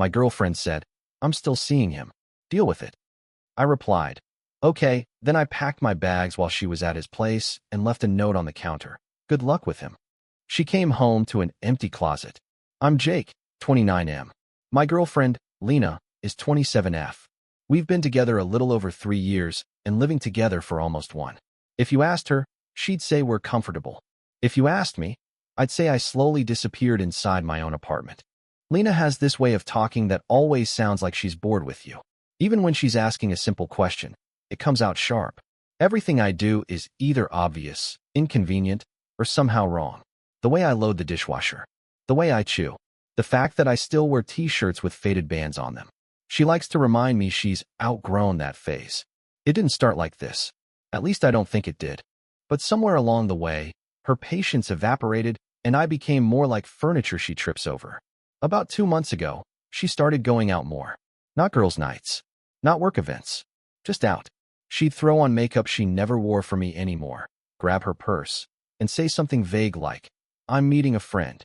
My girlfriend said, I'm still seeing him. Deal with it. I replied, okay, then I packed my bags while she was at his place and left a note on the counter. Good luck with him. She came home to an empty closet. I'm Jake, 29M. My girlfriend, Lena, is 27F. We've been together a little over 3 years and living together for almost 1. If you asked her, she'd say we're comfortable. If you asked me, I'd say I slowly disappeared inside my own apartment. Lena has this way of talking that always sounds like she's bored with you. Even when she's asking a simple question, it comes out sharp. Everything I do is either obvious, inconvenient, or somehow wrong. The way I load the dishwasher. The way I chew. The fact that I still wear t-shirts with faded bands on them. She likes to remind me she's outgrown that phase. It didn't start like this. At least I don't think it did. But somewhere along the way, her patience evaporated and I became more like furniture she trips over. About 2 months ago, she started going out more. Not girls' nights. Not work events. Just out. She'd throw on makeup she never wore for me anymore, grab her purse, and say something vague like, I'm meeting a friend.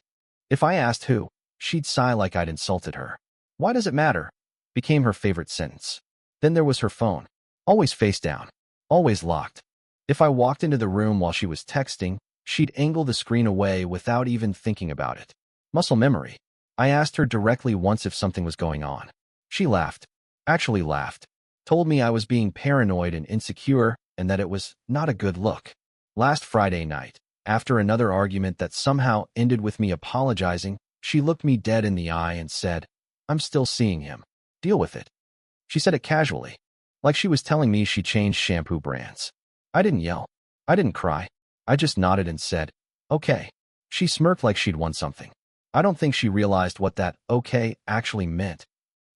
If I asked who, she'd sigh like I'd insulted her. Why does it matter? Became her favorite sentence. Then there was her phone. Always face down. Always locked. If I walked into the room while she was texting, she'd angle the screen away without even thinking about it. Muscle memory. I asked her directly once if something was going on. She laughed. Actually laughed. Told me I was being paranoid and insecure and that it was not a good look. Last Friday night, after another argument that somehow ended with me apologizing, she looked me dead in the eye and said, I'm still seeing him. Deal with it. She said it casually, like she was telling me she changed shampoo brands. I didn't yell. I didn't cry. I just nodded and said, okay. She smirked like she'd won something. I don't think she realized what that okay actually meant.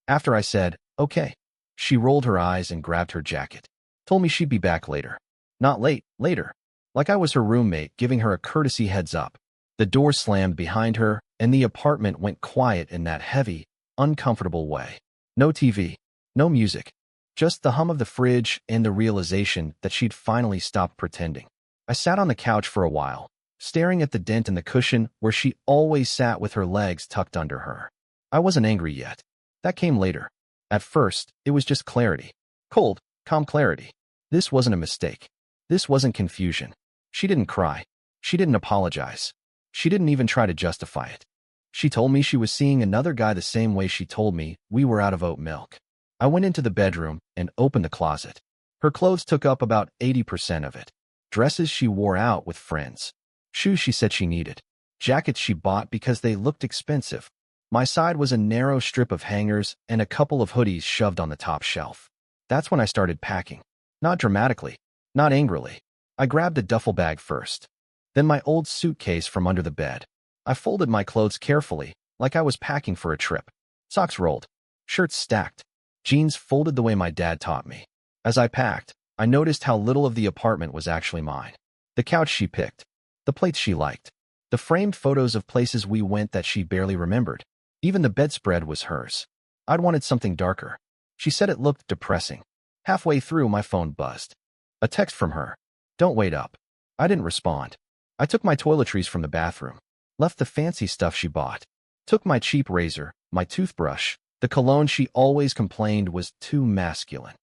After I said, okay, she rolled her eyes and grabbed her jacket. Told me she'd be back later. Not late, later. Like I was her roommate, giving her a courtesy heads up. The door slammed behind her, and the apartment went quiet in that heavy, uncomfortable way. No TV. No music. Just the hum of the fridge and the realization that she'd finally stopped pretending. I sat on the couch for a while, staring at the dent in the cushion where she always sat with her legs tucked under her. I wasn't angry yet. That came later. At first, it was just clarity. Cold, calm clarity. This wasn't a mistake. This wasn't confusion. She didn't cry. She didn't apologize. She didn't even try to justify it. She told me she was seeing another guy the same way she told me we were out of oat milk. I went into the bedroom and opened the closet. Her clothes took up about 80% of it. Dresses she wore out with friends. Shoes she said she needed. Jackets she bought because they looked expensive. My side was a narrow strip of hangers and a couple of hoodies shoved on the top shelf. That's when I started packing. Not dramatically. Not angrily. I grabbed a duffel bag first. Then my old suitcase from under the bed. I folded my clothes carefully, like I was packing for a trip. Socks rolled. Shirts stacked. Jeans folded the way my dad taught me. As I packed, I noticed how little of the apartment was actually mine. The couch she picked. The plates she liked. The framed photos of places we went that she barely remembered. Even the bedspread was hers. I'd wanted something darker. She said it looked depressing. Halfway through, my phone buzzed. A text from her. Don't wait up. I didn't respond. I took my toiletries from the bathroom. Left the fancy stuff she bought. Took my cheap razor, my toothbrush. The cologne she always complained was too masculine.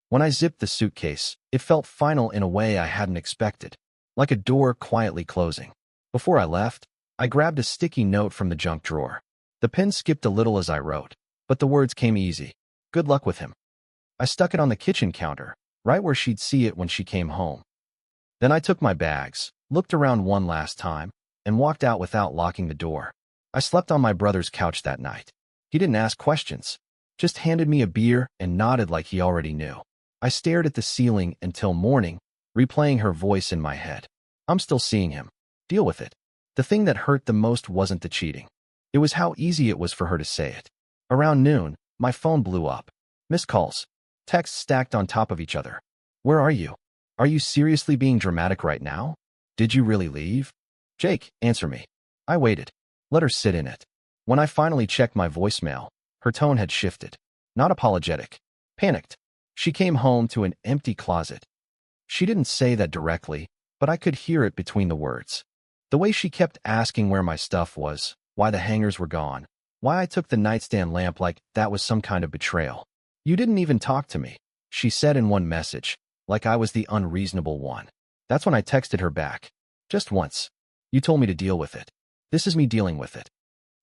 When I zipped the suitcase, it felt final in a way I hadn't expected. Like a door quietly closing. Before I left, I grabbed a sticky note from the junk drawer. The pen skipped a little as I wrote, but the words came easy. Good luck with him. I stuck it on the kitchen counter, right where she'd see it when she came home. Then I took my bags, looked around one last time, and walked out without locking the door. I slept on my brother's couch that night. He didn't ask questions, just handed me a beer and nodded like he already knew. I stared at the ceiling until morning, replaying her voice in my head. I'm still seeing him. Deal with it. The thing that hurt the most wasn't the cheating. It was how easy it was for her to say it. Around noon, my phone blew up. Missed calls. Texts stacked on top of each other. Where are you? Are you seriously being dramatic right now? Did you really leave? Jake, answer me. I waited. Let her sit in it. When I finally checked my voicemail, her tone had shifted. Not apologetic. Panicked. She came home to an empty closet. She didn't say that directly, but I could hear it between the words. The way she kept asking where my stuff was, why the hangers were gone, Why I took the nightstand lamp like that was some kind of betrayal. You didn't even talk to me, she said in one message, like I was the unreasonable one. That's when I texted her back. Just once. You told me to deal with it. This is me dealing with it.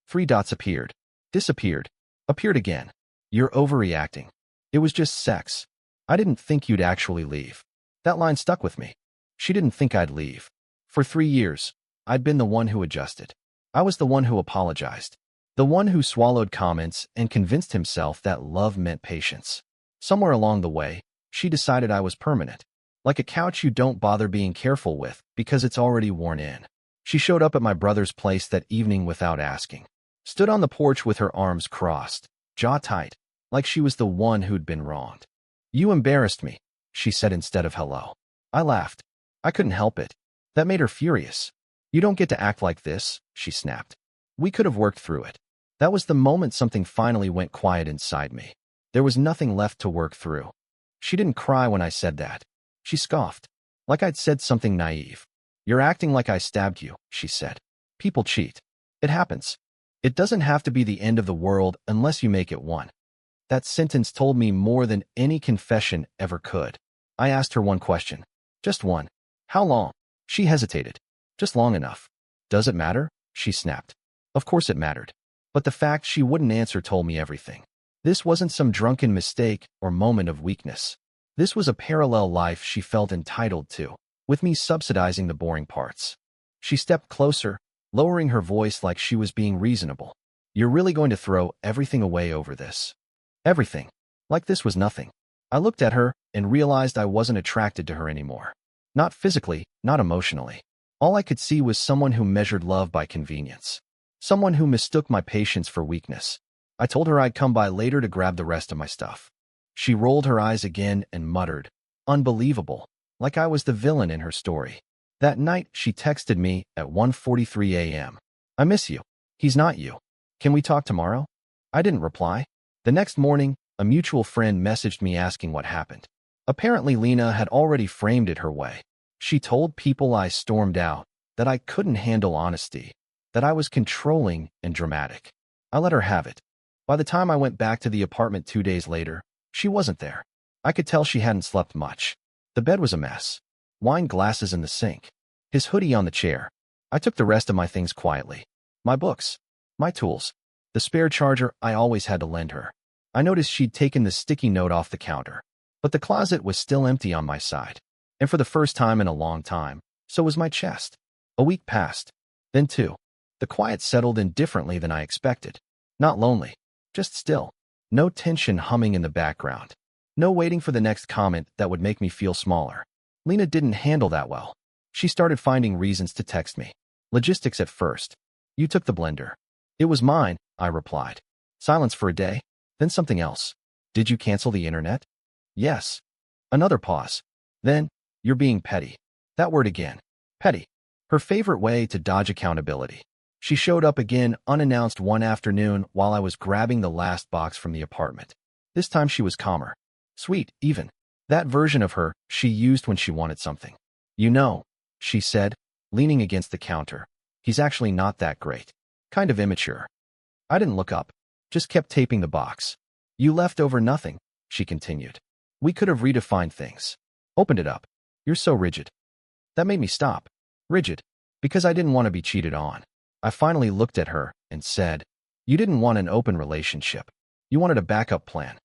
3 dots appeared. Disappeared. Appeared again. You're overreacting. It was just sex. I didn't think you'd actually leave. That line stuck with me. She didn't think I'd leave. For 3 years, I'd been the one who adjusted. I was the one who apologized. The one who swallowed comments and convinced himself that love meant patience. Somewhere along the way, she decided I was permanent. Like a couch you don't bother being careful with because it's already worn in. She showed up at my brother's place that evening without asking. Stood on the porch with her arms crossed, jaw tight, like she was the one who'd been wronged. You embarrassed me, she said instead of hello. I laughed. I couldn't help it. That made her furious. You don't get to act like this, she snapped. We could have worked through it. That was the moment something finally went quiet inside me. There was nothing left to work through. She didn't cry when I said that. She scoffed, like I'd said something naive. You're acting like I stabbed you, she said. People cheat. It happens. It doesn't have to be the end of the world unless you make it one. That sentence told me more than any confession ever could. I asked her one question. Just one. How long? She hesitated. Just long enough. Does it matter? She snapped. Of course it mattered. But the fact she wouldn't answer told me everything. This wasn't some drunken mistake or moment of weakness. This was a parallel life she felt entitled to, with me subsidizing the boring parts. She stepped closer, lowering her voice like she was being reasonable. You're really going to throw everything away over this? Everything. Like this was nothing. I looked at her and realized I wasn't attracted to her anymore. Not physically, not emotionally. All I could see was someone who measured love by convenience. Someone who mistook my patience for weakness. I told her I'd come by later to grab the rest of my stuff. She rolled her eyes again and muttered, unbelievable, like I was the villain in her story. That night, she texted me at 1:43 a.m. I miss you. He's not you. Can we talk tomorrow? I didn't reply. The next morning, a mutual friend messaged me asking what happened. Apparently, Lena had already framed it her way. She told people I stormed out, that I couldn't handle honesty, that I was controlling and dramatic. I let her have it. By the time I went back to the apartment 2 days later, she wasn't there. I could tell she hadn't slept much. The bed was a mess. Wine glasses in the sink. His hoodie on the chair. I took the rest of my things quietly. My books. My tools. The spare charger I always had to lend her. I noticed she'd taken the sticky note off the counter. But the closet was still empty on my side. And for the first time in a long time, so was my chest. A week passed. Then 2. The quiet settled in differently than I expected. Not lonely. Just still. No tension humming in the background. No waiting for the next comment that would make me feel smaller. Lena didn't handle that well. She started finding reasons to text me. Logistics at first. You took the blender. It was mine, I replied. Silence for a day. Then something else. Did you cancel the internet? Yes. Another pause. Then, you're being petty. That word again. Petty. Her favorite way to dodge accountability. She showed up again unannounced one afternoon while I was grabbing the last box from the apartment. This time she was calmer. Sweet, even. That version of her she used when she wanted something. You know, she said, leaning against the counter. He's actually not that great. Kind of immature. I didn't look up. Just kept taping the box. You left over nothing, she continued. We could have redefined things. Opened it up. You're so rigid. That made me stop. Rigid. Because I didn't want to be cheated on. I finally looked at her and said, you didn't want an open relationship. You wanted a backup plan.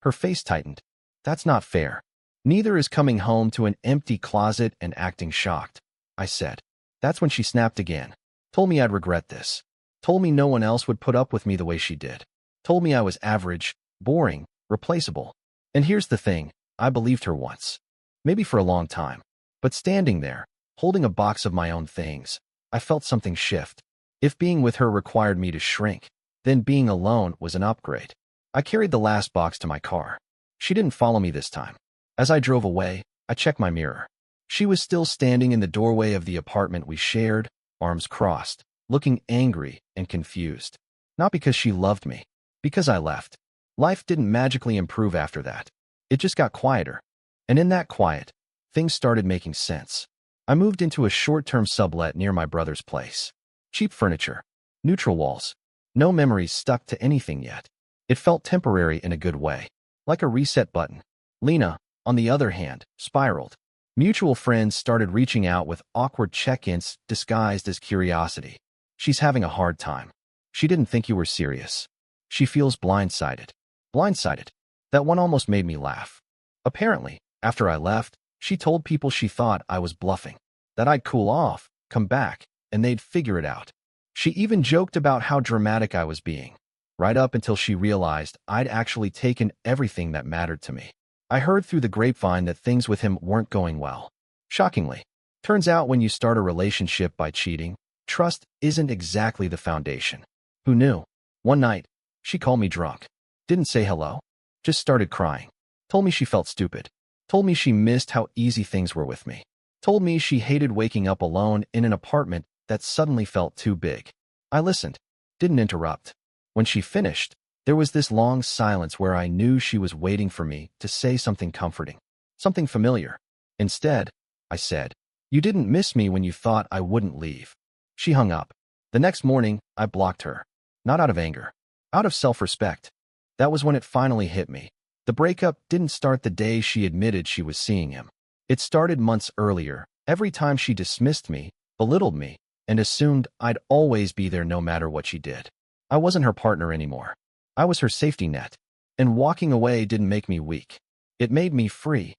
Her face tightened. That's not fair. Neither is coming home to an empty closet and acting shocked, I said. That's when she snapped again. Told me I'd regret this. Told me no one else would put up with me the way she did. Told me I was average, boring, replaceable. And here's the thing, I believed her once. Maybe for a long time. But standing there, holding a box of my own things, I felt something shift. If being with her required me to shrink, then being alone was an upgrade. I carried the last box to my car. She didn't follow me this time. As I drove away, I checked my mirror. She was still standing in the doorway of the apartment we shared, arms crossed, looking angry and confused. Not because she loved me, because I left. Life didn't magically improve after that. It just got quieter. And in that quiet, things started making sense. I moved into a short-term sublet near my brother's place. Cheap furniture. Neutral walls. No memories stuck to anything yet. It felt temporary in a good way, like a reset button. Lena, on the other hand, spiraled. Mutual friends started reaching out with awkward check-ins disguised as curiosity. She's having a hard time. She didn't think you were serious. She feels blindsided. Blindsided. That one almost made me laugh. Apparently, after I left, she told people she thought I was bluffing, that I'd cool off, come back, and they'd figure it out. She even joked about how dramatic I was being, right up until she realized I'd actually taken everything that mattered to me. I heard through the grapevine that things with him weren't going well. Shockingly, turns out when you start a relationship by cheating, trust isn't exactly the foundation. Who knew? One night, she called me drunk. Didn't say hello. Just started crying. Told me she felt stupid. Told me she missed how easy things were with me. Told me she hated waking up alone in an apartment that suddenly felt too big. I listened. Didn't interrupt. When she finished, there was this long silence where I knew she was waiting for me to say something comforting, something familiar. Instead, I said, "You didn't miss me when you thought I wouldn't leave." She hung up. The next morning, I blocked her. Not out of anger. Out of self-respect. That was when it finally hit me. The breakup didn't start the day she admitted she was seeing him. It started months earlier, every time she dismissed me, belittled me, and assumed I'd always be there no matter what she did. I wasn't her partner anymore. I was her safety net. And walking away didn't make me weak. It made me free.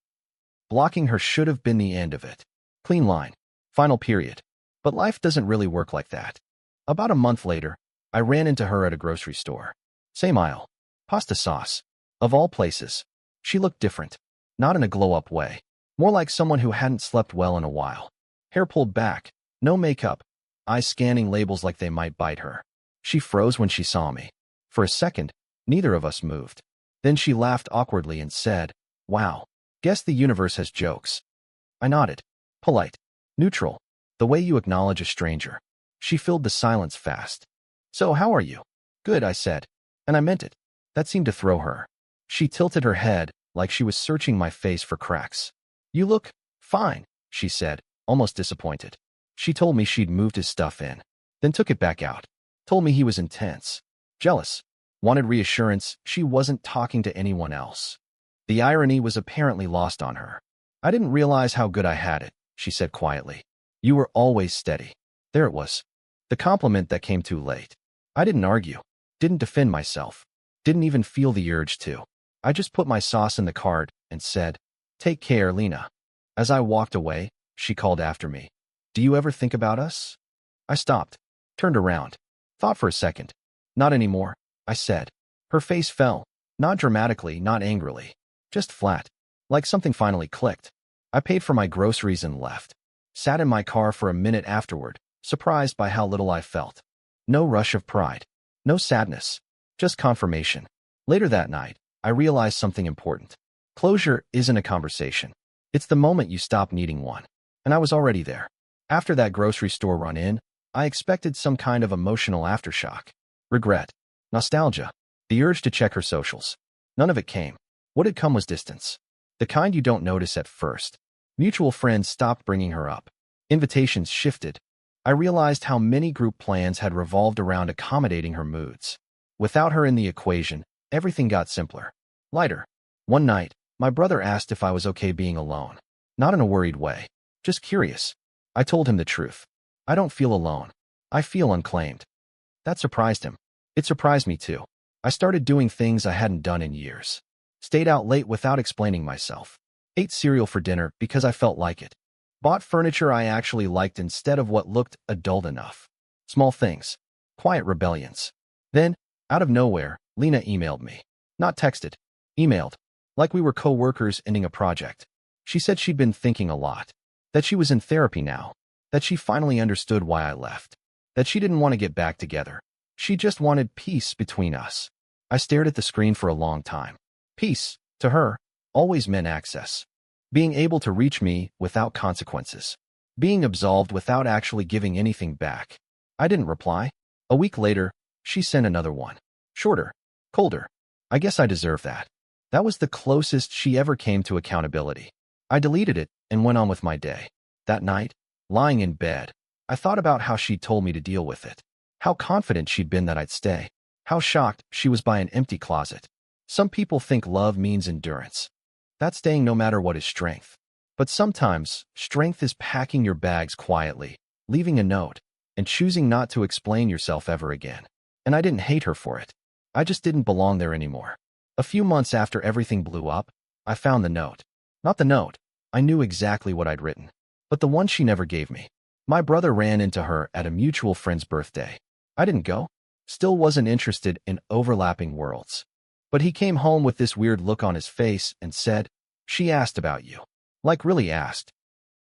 Blocking her should have been the end of it. Clean line. Final period. But life doesn't really work like that. About a month later, I ran into her at a grocery store. Same aisle. Pasta sauce. Of all places. She looked different. Not in a glow-up way. More like someone who hadn't slept well in a while. Hair pulled back. No makeup. Eyes scanning labels like they might bite her. She froze when she saw me. For a second, neither of us moved. Then she laughed awkwardly and said, "Wow. Guess the universe has jokes." I nodded. Polite. Neutral. The way you acknowledge a stranger. She filled the silence fast. "So how are you?" "Good," I said. And I meant it. That seemed to throw her. She tilted her head, like she was searching my face for cracks. "You look fine," she said, almost disappointed. She told me she'd moved his stuff in, then took it back out. Told me he was intense. Jealous. Wanted reassurance she wasn't talking to anyone else. The irony was apparently lost on her. "I didn't realize how good I had it," she said quietly. "You were always steady." There it was. The compliment that came too late. I didn't argue. Didn't defend myself. Didn't even feel the urge to. I just put my sauce in the cart and said, "Take care, Lena." As I walked away, she called after me. "Do you ever think about us?" I stopped. Turned around. Thought for a second. "Not anymore," I said. Her face fell. Not dramatically, not angrily. Just flat. Like something finally clicked. I paid for my groceries and left. Sat in my car for a minute afterward, surprised by how little I felt. No rush of pride. No sadness. Just confirmation. Later that night, I realized something important. Closure isn't a conversation. It's the moment you stop needing one. And I was already there. After that grocery store run-in, I expected some kind of emotional aftershock. Regret. Nostalgia. The urge to check her socials. None of it came. What had come was distance. The kind you don't notice at first. Mutual friends stopped bringing her up. Invitations shifted. I realized how many group plans had revolved around accommodating her moods. Without her in the equation, everything got simpler. Lighter. One night, my brother asked if I was okay being alone. Not in a worried way. Just curious. I told him the truth. I don't feel alone. I feel unclaimed. That surprised him. It surprised me too. I started doing things I hadn't done in years. Stayed out late without explaining myself. Ate cereal for dinner because I felt like it. Bought furniture I actually liked instead of what looked adult enough. Small things. Quiet rebellions. Then, out of nowhere, Lena emailed me. Not texted. Emailed. Like we were co-workers ending a project. She said she'd been thinking a lot. That she was in therapy now. That she finally understood why I left. That she didn't want to get back together. She just wanted peace between us. I stared at the screen for a long time. Peace, to her, always meant access. Being able to reach me without consequences. Being absolved without actually giving anything back. I didn't reply. A week later, she sent another one. Shorter. Colder. I guess I deserve that. That was the closest she ever came to accountability. I deleted it and went on with my day. That night, lying in bed, I thought about how she told me to deal with it. How confident she'd been that I'd stay. How shocked she was by an empty closet. Some people think love means endurance. That's staying no matter what is strength. But sometimes, strength is packing your bags quietly, leaving a note, and choosing not to explain yourself ever again. And I didn't hate her for it. I just didn't belong there anymore. A few months after everything blew up, I found the note. Not the note. I knew exactly what I'd written. But the one she never gave me. My brother ran into her at a mutual friend's birthday. I didn't go. Still wasn't interested in overlapping worlds. But he came home with this weird look on his face and said, "She asked about you." Like really asked.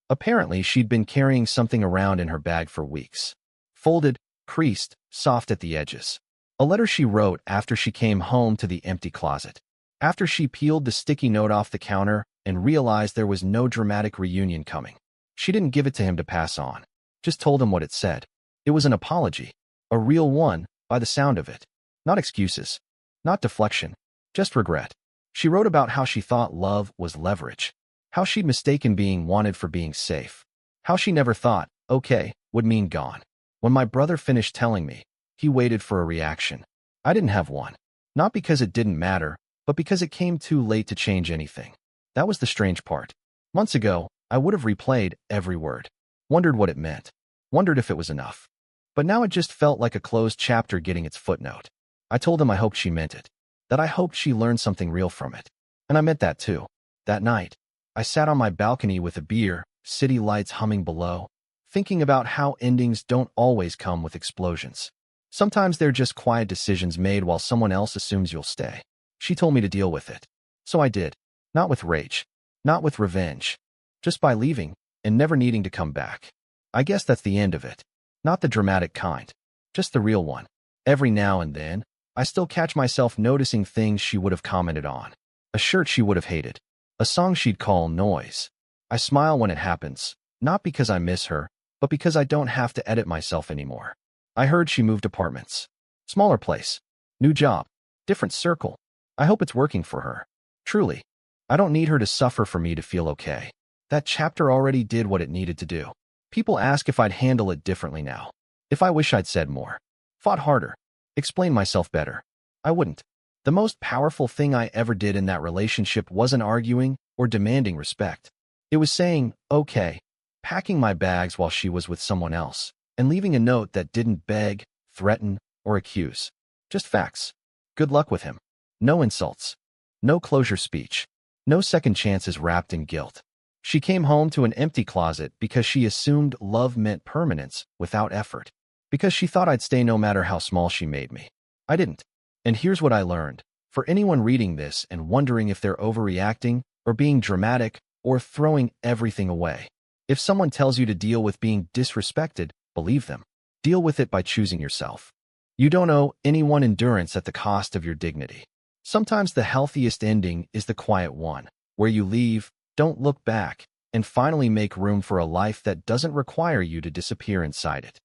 Apparently, she'd been carrying something around in her bag for weeks. Folded, creased, soft at the edges. A letter she wrote after she came home to the empty closet. After she peeled the sticky note off the counter and realized there was no dramatic reunion coming. She didn't give it to him to pass on. Just told him what it said. It was an apology. A real one, by the sound of it. Not excuses. Not deflection. Just regret. She wrote about how she thought love was leverage. How she'd mistaken being wanted for being safe. How she never thought, okay, would mean gone. When my brother finished telling me, he waited for a reaction. I didn't have one. Not because it didn't matter, but because it came too late to change anything. That was the strange part. Months ago, I would have replayed every word. Wondered what it meant. Wondered if it was enough. But now it just felt like a closed chapter getting its footnote. I told him I hoped she meant it. That I hoped she learned something real from it. And I meant that too. That night, I sat on my balcony with a beer, city lights humming below, thinking about how endings don't always come with explosions. Sometimes they're just quiet decisions made while someone else assumes you'll stay. She told me to deal with it. So I did. Not with rage. Not with revenge. Just by leaving, and never needing to come back. I guess that's the end of it. Not the dramatic kind. Just the real one. Every now and then, I still catch myself noticing things she would have commented on. A shirt she would have hated. A song she'd call noise. I smile when it happens, not because I miss her, but because I don't have to edit myself anymore. I heard she moved apartments. Smaller place. New job. Different circle. I hope it's working for her. Truly. I don't need her to suffer for me to feel okay. That chapter already did what it needed to do. People ask if I'd handle it differently now. If I wish I'd said more. Fought harder. Explained myself better. I wouldn't. The most powerful thing I ever did in that relationship wasn't arguing or demanding respect. It was saying, okay, packing my bags while she was with someone else, and leaving a note that didn't beg, threaten, or accuse. Just facts. Good luck with him. No insults. No closure speech. No second chances wrapped in guilt. She came home to an empty closet because she assumed love meant permanence without effort. Because she thought I'd stay no matter how small she made me. I didn't. And here's what I learned. For anyone reading this and wondering if they're overreacting, or being dramatic, or throwing everything away. If someone tells you to deal with being disrespected, believe them. Deal with it by choosing yourself. You don't owe anyone endurance at the cost of your dignity. Sometimes the healthiest ending is the quiet one, where you leave, don't look back, and finally make room for a life that doesn't require you to disappear inside it.